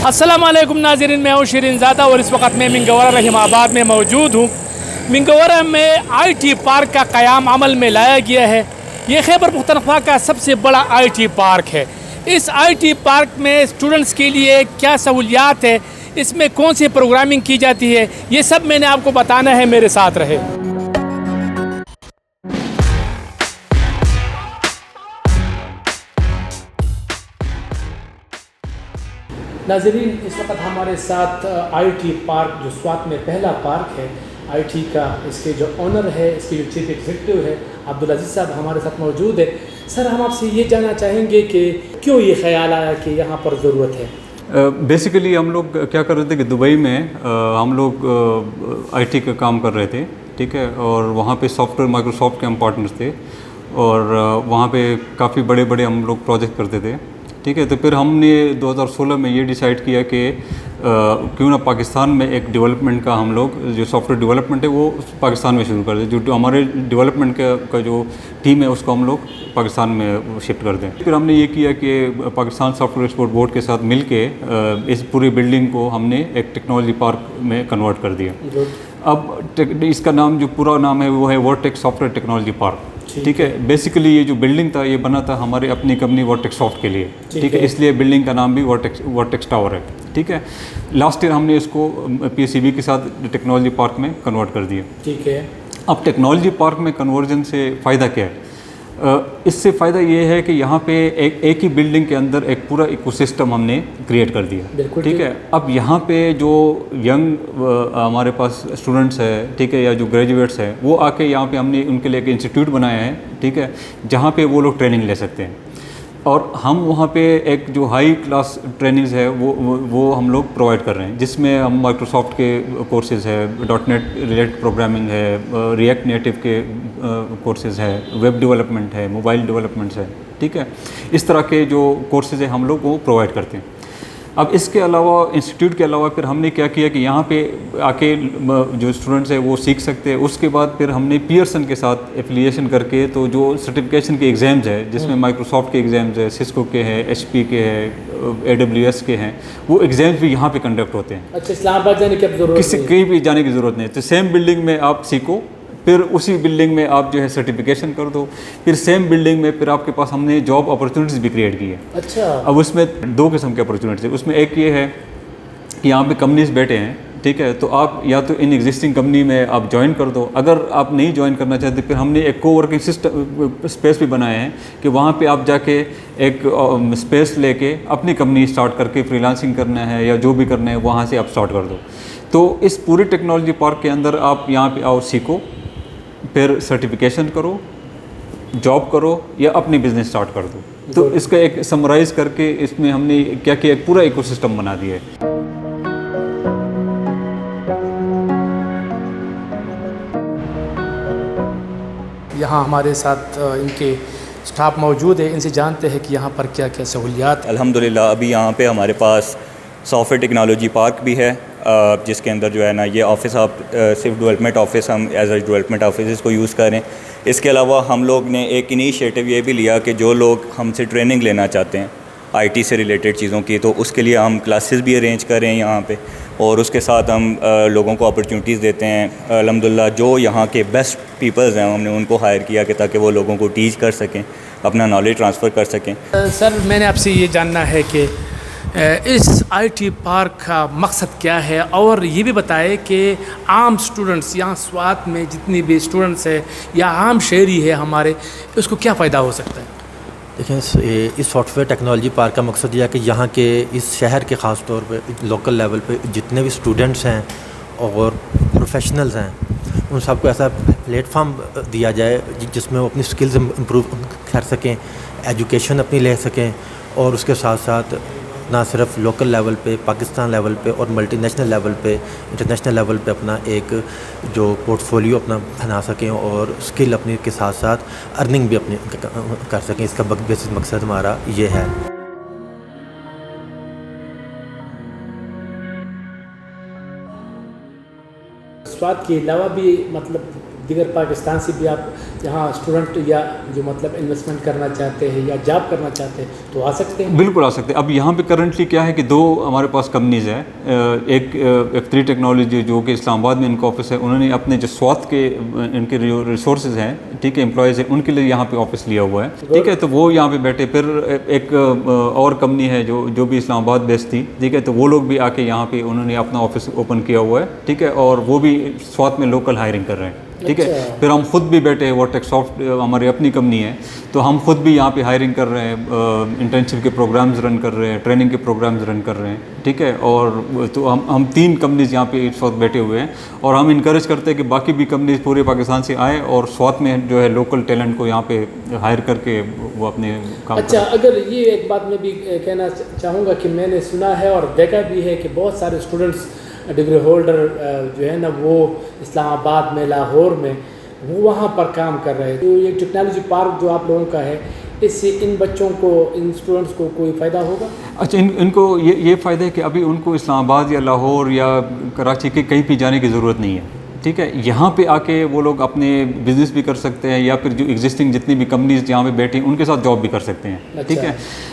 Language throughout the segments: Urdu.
السلام علیکم ناظرین، میں ہوں شیرین زادہ اور اس وقت میں منگورہ رحیم آباد میں موجود ہوں۔ منگورہ میں آئی ٹی پارک کا قیام عمل میں لایا گیا ہے۔ یہ خیبر پختونخوا کا سب سے بڑا آئی ٹی پارک ہے۔ اس آئی ٹی پارک میں اسٹوڈنٹس کے لیے کیا سہولیات ہے، اس میں کون سی پروگرامنگ کی جاتی ہے، یہ سب میں نے آپ کو بتانا ہے، میرے ساتھ رہے۔ ناظرین، اس وقت ہمارے ساتھ آئی ٹی پارک جو سوات میں پہلا پارک ہے آئی ٹی کا، اس کے جو آنر ہے، اس کے جو چیف ایگزیکٹو ہے عبدالعزیز صاحب ہمارے ساتھ موجود ہے۔ سر، ہم آپ سے یہ جاننا چاہیں گے کہ کیوں یہ خیال آیا کہ یہاں پر ضرورت ہے؟ بیسیکلی ہم لوگ کیا کر رہے تھے کہ دبئی میں ہم لوگ آئی ٹی کا کام کر رہے تھے، ٹھیک ہے، اور وہاں پہ سافٹ ویئر مائکروسافٹ کے ہم پارٹنرس تھے، اور وہاں پہ کافی بڑے بڑے ہم لوگ پروجیکٹ کرتے تھے، ٹھیک ہے۔ تو پھر ہم نے 2016 میں یہ ڈیسائیڈ کیا کہ کیوں نہ پاکستان میں ایک ڈیولپمنٹ کا ہم لوگ جو سافٹ ویئر ڈیولپمنٹ ہے وہ پاکستان میں شروع کر دیں، جو ہمارے ڈیولپمنٹ کا جو ٹیم ہے اس کو ہم لوگ پاکستان میں شفٹ کر دیں۔ پھر ہم نے یہ کیا کہ Pakistan soft where export board کے ساتھ مل کے اس پوری بلڈنگ کو ہم نے ایک ٹیکنالوجی پارک میں کنورٹ کر دیا۔ اب اس کا نام جو پورا نام ہے وہ ہے vertex soft where technology park, ٹھیک ہے۔ بیسیکلی یہ جو بلڈنگ تھا یہ بنا تھا ہماری اپنی کمپنی ورٹیکس سافٹ کے لیے، ٹھیک ہے، اس لیے بلڈنگ کا نام بھی ورٹیکس ٹاور ہے، ٹھیک ہے۔ لاسٹ ایئر ہم نے اس کو پی ایس سی بی کے ساتھ ٹیکنالوجی پارک میں کنورٹ کر دیا، ٹھیک ہے۔ اب ٹیکنالوجی پارک میں کنورژن سے فائدہ کیا ہے؟ اس سے فائدہ یہ ہے کہ یہاں پہ ایک ہی بلڈنگ کے اندر ایک پورا ایکو سسٹم ہم نے کریٹ کر دیا، ٹھیک ہے۔ اب یہاں پہ جو ینگ ہمارے پاس اسٹوڈنٹس ہے، ٹھیک ہے، یا جو گریجویٹس ہیں، وہ آ کے یہاں پہ ہم نے ان کے لیے ایک انسٹیٹیوٹ بنایا ہے، ٹھیک ہے، جہاں پہ وہ لوگ ٹریننگ لے سکتے ہیں، اور ہم وہاں پہ ایک جو ہائی کلاس ٹریننگز ہے وہ ہم لوگ پرووائڈ کر رہے ہیں، جس میں ہم مائکروسافٹ کے کورسز ہے، ڈاٹ نیٹ ریلیٹڈ پروگرامنگ ہے، ریئیکٹ نیٹو کے کورسز ہے، ویب ڈیولپمنٹ ہے، موبائل ڈیولپمنٹس ہے، ٹھیک ہے۔ اس طرح کے جو کورسز ہیں ہم لوگ وہ پرووائڈ کرتے ہیں۔ اب اس کے علاوہ انسٹیٹیوٹ کے علاوہ پھر ہم نے کیا کیا کہ یہاں پہ آ کے جو اسٹوڈنٹس ہیں وہ سیکھ سکتے ہیں۔ اس کے بعد پھر ہم نے پیئرسن کے ساتھ ایفیلیشن کر کے تو جو سرٹیفکیشن کے ایگزامز ہے، جس میں مائکروسافٹ کے ایگزامز ہے، سسکو کے ہیں، ایچ پی کے ہیں، AWS کے ہیں، وہ ایگزامز بھی یہاں پہ کنڈکٹ ہوتے ہیں۔ اچھا، اسلام آباد جانے کی ضرورت کسی کہیں بھی جانے کی ضرورت نہیں، تو سیم بلڈنگ میں آپ سیکھو، پھر اسی بلڈنگ میں آپ جو ہے سرٹیفکیشن کر دو، پھر سیم بلڈنگ میں پھر آپ کے پاس ہم نے جاب اپرچونیٹیز بھی کریٹ کی ہے۔ اچھا، اب اس میں دو قسم کے اپرچونیٹیز ہیں۔ اس میں ایک یہ ہے کہ یہاں پہ کمپنیز بیٹھے ہیں، ٹھیک ہے، تو آپ یا تو ان ایگزسٹنگ کمپنی میں آپ جوائن کر دو، اگر آپ نہیں جوائن کرنا چاہتے پھر ہم نے ایک کو ورکنگ سسٹم اسپیس بھی بنائے ہیں کہ وہاں پہ آپ جا کے ایک اسپیس لے کے اپنی کمپنی اسٹارٹ کر کے فری لانسنگ کرنا ہے یا جو بھی کرنا ہے وہاں سے آپ اسٹارٹ کر دو۔ تو اس پوری ٹیکنالوجی پارک کے اندر آپ یہاں پہ آؤ، سیکھو، پھر سرٹیفکیشن کرو، جاب کرو یا اپنی بزنس اسٹارٹ کر دو۔ تو اس کا ایک سمرائز کر کے اس میں ہم نے کیا کیا، ایک پورا ایکو سسٹم بنا دیا ہے۔ یہاں ہمارے ساتھ ان کے اسٹاف موجود ہے، ان سے جانتے ہیں کہ یہاں پر کیا کیا سہولیات۔ الحمدللہ ابھی یہاں پہ ہمارے پاس سافٹ ویئر ٹیکنالوجی پارک بھی ہے، جس کے اندر جو ہے نا یہ آفس آپ صرف ڈیولپمنٹ آفس ہم ایز اے ڈیولپمنٹ آفس اس کو یوز کریں۔ اس کے علاوہ ہم لوگ نے ایک انیشیٹو یہ بھی لیا کہ جو لوگ ہم سے ٹریننگ لینا چاہتے ہیں آئی ٹی سے ریلیٹڈ چیزوں کی، تو اس کے لیے ہم کلاسز بھی ارینج کر رہے ہیں یہاں پہ، اور اس کے ساتھ ہم لوگوں کو اپرچونیٹیز دیتے ہیں۔ الحمدللہ جو یہاں کے بیسٹ پیپلز ہیں ہم نے ان کو ہائر کیا کہ تاکہ وہ لوگوں کو ٹیچ کر سکیں، اپنا نالج ٹرانسفر کر سکیں۔ سر، میں نے آپ سے یہ جاننا ہے کہ اس آئی ٹی پارک کا مقصد کیا ہے، اور یہ بھی بتائے کہ عام اسٹوڈنٹس یہاں سوات میں جتنی بھی اسٹوڈنٹس ہے یا عام شہری ہے ہمارے، اس کو کیا فائدہ ہو سکتا ہے؟ دیکھیں، اس سافٹ ویئر ٹیکنالوجی پارک کا مقصد یہ ہے کہ یہاں کے اس شہر کے خاص طور پہ لوکل لیول پہ جتنے بھی اسٹوڈنٹس ہیں اور پروفیشنلز ہیں ان سب کو ایسا پلیٹ فارم دیا جائے جس میں وہ اپنی سکلز امپروو کر سکیں، ایجوکیشن اپنی لے سکیں، اور اس کے ساتھ ساتھ نہ صرف لوکل لیول پہ، پاکستان لیول پہ اور ملٹی نیشنل لیول پہ، انٹرنیشنل لیول پہ اپنا ایک جو پورٹ فولیو اپنا بنا سکیں، اور اسکل اپنی کے ساتھ ساتھ ارننگ بھی اپنی کر سکیں۔ اس کا بیسک مقصد ہمارا یہ ہے۔ سوات کے علاوہ بھی مطلب دیگر پاکستان سے بھی آپ یہاں اسٹوڈنٹ یا جو مطلب انویسٹمنٹ کرنا چاہتے ہیں یا جاب کرنا چاہتے ہیں تو آ سکتے ہیں؟ بالکل آ سکتے ہیں. اب یہاں پہ کرنٹلی کیا ہے کہ 2 ہمارے پاس کمپنیز ہیں. ایک F3 ٹیکنالوجی جو کہ اسلام آباد میں ان کا آفس ہے, انہوں نے اپنے جو سوات کے ان کے جو ریسورسز ہیں, ٹھیک ہے, امپلائیز ہیں, ان کے لیے یہاں پہ آفس لیا ہوا ہے, ٹھیک ہے, تو وہ یہاں پہ بیٹھے. پھر ایک اور کمپنی ہے جو بھی اسلام آباد بیسڈ تھی, ٹھیک ہے, تو وہ لوگ بھی آ کے یہاں پہ انہوں نے اپنا آفس اوپن کیا ہوا ہے, ٹھیک ہے, اور وہ بھی سوات میں لوکل ہائرنگ کر رہے ہیں, ٹھیک ہے. پھر ہم خود بھی بیٹھے, وارٹیک سافٹ ہماری اپنی کمپنی ہے, تو ہم خود بھی یہاں پہ ہائرنگ کر رہے ہیں, انٹرنشپ کے پروگرامز رن کر رہے ہیں, ٹریننگ کے پروگرامز رن کر رہے ہیں, ٹھیک ہے. اور تو ہم 3 کمپنیز یہاں پہ اس وقت بیٹھے ہوئے ہیں, اور ہم انکریج کرتے ہیں کہ باقی بھی کمپنیز پورے پاکستان سے آئیں اور سوات میں جو ہے لوکل ٹیلنٹ کو یہاں پہ ہائر کر کے وہ اپنے کام. اچھا, اگر یہ ایک بات میں بھی کہنا چاہوں گا کہ میں نے سنا ہے اور دیکھا بھی ہے کہ بہت سارے اسٹوڈنٹس ڈگری ہولڈر جو ہے نا وہ اسلام آباد میں, لاہور میں, وہ وہاں پر کام کر رہے ہیں. تو یہ ٹیکنالوجی پارک جو آپ لوگوں کا ہے, اس سے ان بچوں کو, ان اسٹوڈنٹس کو کوئی فائدہ ہوگا؟ اچھا, ان کو یہ فائدہ ہے کہ ابھی ان کو اسلام آباد یا لاہور یا کراچی کے کہیں بھی جانے کی ضرورت نہیں ہے, ٹھیک ہے. یہاں پہ آ کے وہ لوگ اپنے بزنس بھی کر سکتے ہیں, یا پھر جو ایگزسٹنگ جتنی بھی کمپنیز یہاں پہ بیٹھی ہیں ان کے ساتھ جاب بھی کر سکتے ہیں, ٹھیک ہے.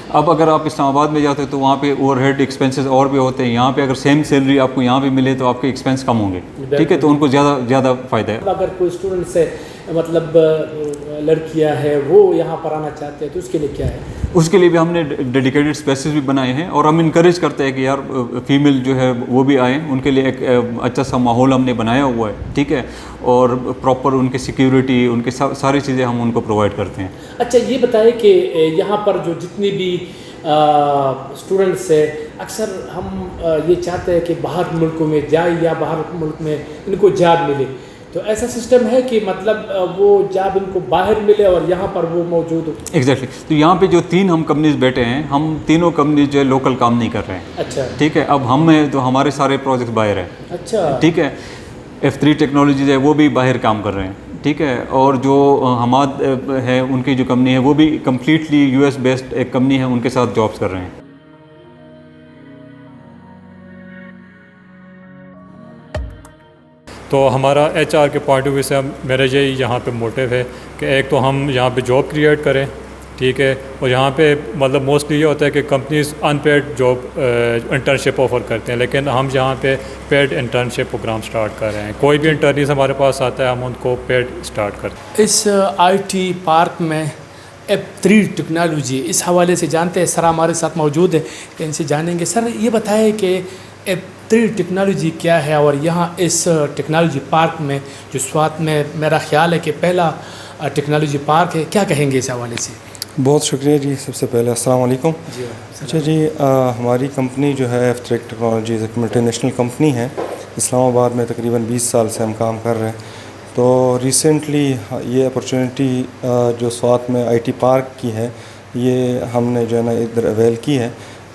اب اگر آپ اسلام آباد میں جاتے ہیں تو وہاں پہ اوور ہیڈ ایکسپینسز اور بھی ہوتے ہیں. یہاں پہ اگر سیم سیلری آپ کو یہاں پہ ملے تو آپ کے ایکسپینس کم ہوں گے, ٹھیک ہے, تو ان کو زیادہ فائدہ ہے. اگر کوئی اسٹوڈنٹ سے مطلب لڑکیاں ہیں وہ یہاں پر آنا چاہتے ہیں تو اس کے لیے کیا ہے؟ اس کے لیے بھی ہم نے ڈیڈیکیٹڈ اسپیسز بھی بنائے ہیں, اور ہم انکریج کرتے ہیں کہ یار فیمیل جو ہے وہ بھی آئیں. ان کے لیے ایک اچھا سا ماحول ہم نے بنایا ہوا ہے, ٹھیک ہے, اور پراپر ان کی سیکیورٹی, ان کے ساری چیزیں ہم ان کو پرووائڈ کرتے ہیں. اچھا, یہ بتائیں کہ یہاں پر جو جتنی بھی اسٹوڈنٹس ہیں, اکثر ہم یہ چاہتے ہیں کہ باہر ملکوں میں جائیں یا باہر ملک میں ان کو جاب ملے, تو ایسا سسٹم ہے کہ مطلب وہ جاب ان کو باہر ملے اور یہاں پر وہ موجود ہو؟ ایگزیکٹلی. تو یہاں پہ جو 3 ہم کمپنیز بیٹھے ہیں, ہم تینوں کمپنیز جو ہے لوکل کام نہیں کر رہے ہیں, اچھا, ٹھیک ہے. اب ہم ہیں تو ہمارے سارے پروجیکٹ باہر ہیں, اچھا, ٹھیک ہے. F3 ٹیکنالوجیز ہے وہ بھی باہر کام کر رہے ہیں, ٹھیک ہے. اور جو حماد ہے ان کی جو کمپنی ہے وہ بھی کمپلیٹلی US بیسڈ ایک کمپنی ہے, ان کے ساتھ جابس کر رہے ہیں. تو ہمارا HR کے پوائنٹ آف ویو سے میرا یہی یہاں پہ موٹیو ہے کہ ایک تو ہم یہاں پہ جاب کریٹ کریں, ٹھیک ہے, اور یہاں پہ مطلب موسٹلی یہ ہوتا ہے کہ کمپنیز ان پیڈ جاب انٹرنشپ آفر کرتے ہیں, لیکن ہم یہاں پہ پیڈ انٹرنشپ پروگرام سٹارٹ کر رہے ہیں. کوئی بھی انٹرنیز ہمارے پاس آتا ہے ہم ان کو پیڈ سٹارٹ کرتے ہیں. اس IT پارک میں F3 ٹیکنالوجی اس حوالے سے جانتے ہیں, سر ہمارے ساتھ موجود ہے, ان سے جانیں گے. سر یہ بتائیں کہ F3 ٹیکنالوجی کیا ہے, اور یہاں اس ٹیکنالوجی پارک میں جو سوات میں میرا خیال ہے کہ پہلا ٹیکنالوجی پارک ہے, کیا کہیں گے اس حوالے سے؟ بہت شکریہ جی. سب سے پہلے السلام علیکم. اچھا جی, ہماری کمپنی جو ہے F3 ٹیکنالوجیز ایک ملٹی نیشنل کمپنی ہے. اسلام آباد میں تقریباً 20 سال سے ہم کام کر رہے ہیں. تو ریسنٹلی یہ اپرچونٹی جو سوات میں IT پارک کی ہے, یہ ہم نے جو ہے نا ادھر اویل کی ہے.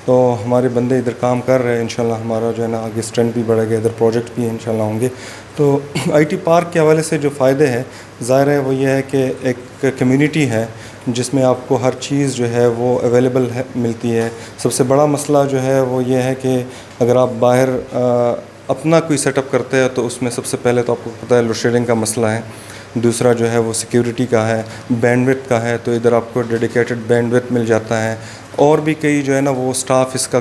تو ہمارے بندے ادھر کام کر رہے ہیں, انشاءاللہ ہمارا جو ہے نا آگے اسٹرینتھ بھی بڑھے گا, ادھر پروجیکٹ بھی انشاءاللہ ہوں گے. تو IT پارک کے حوالے سے جو فائدے ہیں ظاہر ہے وہ یہ ہے کہ ایک کمیونٹی ہے جس میں آپ کو ہر چیز جو ہے وہ اویلیبل ملتی ہے. سب سے بڑا مسئلہ جو ہے وہ یہ ہے کہ اگر آپ باہر اپنا کوئی سیٹ اپ کرتے ہیں تو اس میں سب سے پہلے تو آپ کو پتہ ہے لوڈ شیڈنگ کا مسئلہ ہے. دوسرا جو ہے وہ سیکیورٹی کا ہے, بینڈ وڈتھ کا ہے, تو ادھر آپ کو ڈیڈیکیٹڈ بینڈ وڈتھ مل جاتا ہے. اور بھی کئی جو ہے نا وہ سٹاف اس کا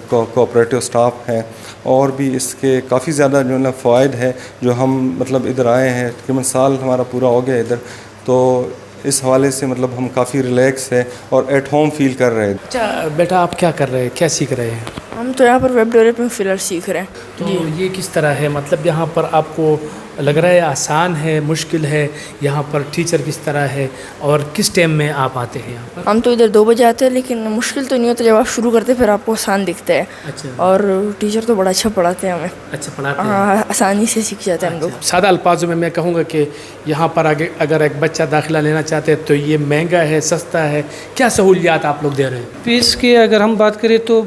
کوآپریٹو سٹاف ہے, اور بھی اس کے کافی زیادہ جو ہے نا فوائد ہے جو ہم مطلب ادھر آئے ہیں, تقریباً سال ہمارا پورا ہو گیا ادھر. تو اس حوالے سے مطلب ہم کافی ریلیکس ہے اور ایٹ ہوم فیل کر رہے ہیں. اچھا بیٹا, آپ کیا کر رہے ہیں, کیا سیکھ رہے ہیں؟ ہم تو یہاں پر ویب ڈیولپمنٹ فی الحال سیکھ رہے ہیں. تو یہ کس طرح ہے, مطلب یہاں پر آپ کو لگ رہا ہے آسان ہے, مشکل ہے, یہاں پر ٹیچر کس طرح ہے, اور کس ٹائم میں آپ آتے ہیں یہاں پر؟ ہم تو ادھر 2 بجے آتے ہیں, لیکن مشکل تو نہیں ہوتا, جب آپ شروع کرتے پھر آپ کو آسان دکھتا ہے. اچھا, اور ٹیچر تو بڑا اچھا پڑھاتے ہیں ہمیں. اچھا پڑھاتے ہیں, ہاں آسانی سے سیکھ جاتے ہیں ہم لوگ. سادہ الفاظوں میں میں کہوں گا کہ یہاں پر اگر ایک بچہ داخلہ لینا چاہتے ہیں تو یہ مہنگا ہے, سستا ہے, کیا سہولیات آپ لوگ دے رہے ہیں؟ فیس کی اگر ہم بات کریں تو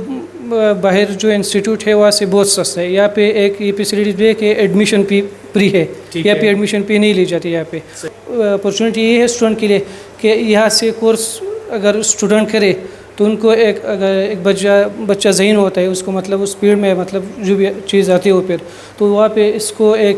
باہر جو انسٹیٹیوٹ ہے وہاں سے بہت سستا ہے. یہاں پہ ایک یہ فیسلٹیز بھی ہے کہ ایڈمیشن فی فری ہے, یہاں پہ ایڈمیشن فی نہیں لی جاتی. یہاں پہ اپرچونیٹی یہ ہے اسٹوڈنٹ کے لیے کہ یہاں سے کورس اگر اسٹوڈنٹ کرے تو ان کو اگر ایک بچہ ذہین ہوتا ہے, اس کو مطلب اس اسپیڈ میں مطلب جو بھی چیز آتی ہے وہ پھر تو وہاں پہ اس کو ایک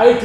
IT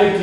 IT